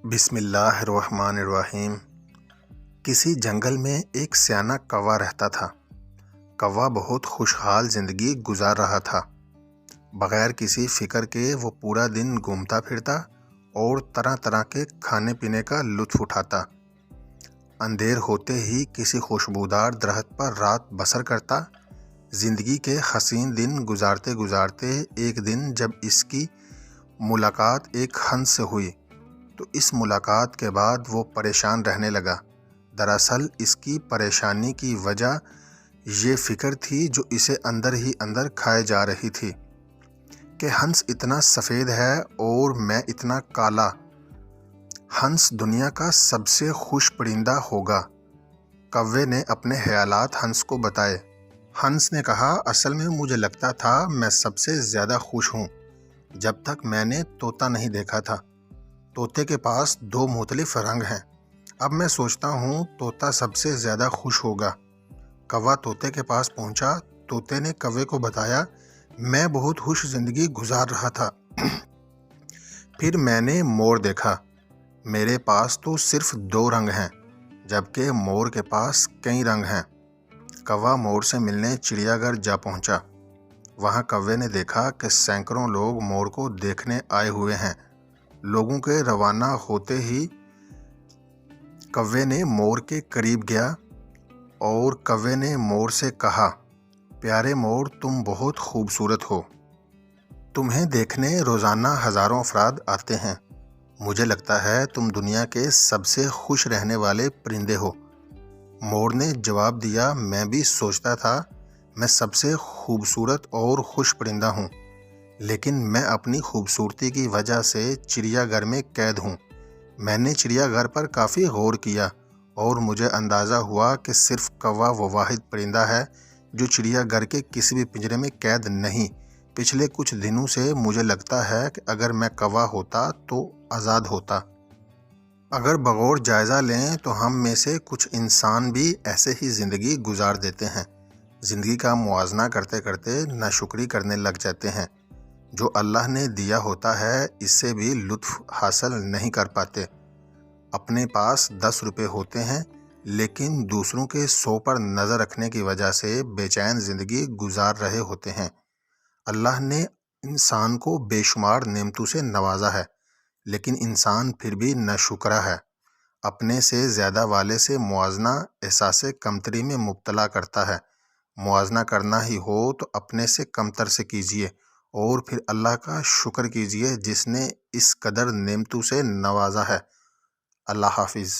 بسم اللہ الرحمن الرحیم۔ کسی جنگل میں ایک سیانہ کوا رہتا تھا۔ کوا بہت خوشحال زندگی گزار رہا تھا۔ بغیر کسی فکر کے وہ پورا دن گھومتا پھرتا اور طرح طرح کے کھانے پینے کا لطف اٹھاتا۔ اندھیر ہوتے ہی کسی خوشبودار درخت پر رات بسر کرتا۔ زندگی کے حسین دن گزارتے گزارتے ایک دن جب اس کی ملاقات ایک ہنس سے ہوئی تو اس ملاقات کے بعد وہ پریشان رہنے لگا۔ دراصل اس کی پریشانی کی وجہ یہ فکر تھی جو اسے اندر ہی اندر کھائے جا رہی تھی کہ ہنس اتنا سفید ہے اور میں اتنا کالا۔ ہنس دنیا کا سب سے خوش پرندہ ہوگا۔ کوے نے اپنے خیالات ہنس کو بتائے۔ ہنس نے کہا، اصل میں مجھے لگتا تھا میں سب سے زیادہ خوش ہوں جب تک میں نے طوطا نہیں دیکھا تھا۔ طوطے کے پاس دو مختلف رنگ ہیں۔ اب میں سوچتا ہوں طوطا سب سے زیادہ خوش ہوگا۔ کوا طوطے کے پاس پہنچا۔ طوطے نے کوے کو بتایا، میں بہت خوش زندگی گزار رہا تھا۔ پھر میں نے مور دیکھا۔ میرے پاس تو صرف دو رنگ ہیں جبکہ مور کے پاس کئی رنگ ہیں۔ کوا مور سے ملنے چڑیا گھر جا پہنچا۔ وہاں کوے نے دیکھا کہ سینکڑوں لوگ مور کو دیکھنے آئے ہوئے ہیں۔ لوگوں کے روانہ ہوتے ہی کوے نے مور کے قریب گیا اور کوے نے مور سے کہا، پیارے مور، تم بہت خوبصورت ہو۔ تمہیں دیکھنے روزانہ ہزاروں افراد آتے ہیں۔ مجھے لگتا ہے تم دنیا کے سب سے خوش رہنے والے پرندے ہو۔ مور نے جواب دیا، میں بھی سوچتا تھا میں سب سے خوبصورت اور خوش پرندہ ہوں، لیکن میں اپنی خوبصورتی کی وجہ سے چڑیا گھر میں قید ہوں۔ میں نے چڑیا گھر پر کافی غور کیا اور مجھے اندازہ ہوا کہ صرف کوا وہ واحد پرندہ ہے جو چڑیا گھر کے کسی بھی پنجرے میں قید نہیں۔ پچھلے کچھ دنوں سے مجھے لگتا ہے کہ اگر میں کوا ہوتا تو آزاد ہوتا۔ اگر بغور جائزہ لیں تو ہم میں سے کچھ انسان بھی ایسے ہی زندگی گزار دیتے ہیں۔ زندگی کا موازنہ کرتے کرتے ناشکری کرنے لگ جاتے ہیں۔ جو اللہ نے دیا ہوتا ہے اس سے بھی لطف حاصل نہیں کر پاتے۔ اپنے پاس 10 روپے ہوتے ہیں لیکن دوسروں کے 100 پر نظر رکھنے کی وجہ سے بے چین زندگی گزار رہے ہوتے ہیں۔ اللہ نے انسان کو بے شمار نعمتوں سے نوازا ہے لیکن انسان پھر بھی ناشکرا ہے۔ اپنے سے زیادہ والے سے موازنہ احساس کمتری میں مبتلا کرتا ہے۔ موازنہ کرنا ہی ہو تو اپنے سے کمتر سے کیجیے اور پھر اللہ کا شکر کیجیے جس نے اس قدر نعمتوں سے نوازا ہے۔ اللہ حافظ۔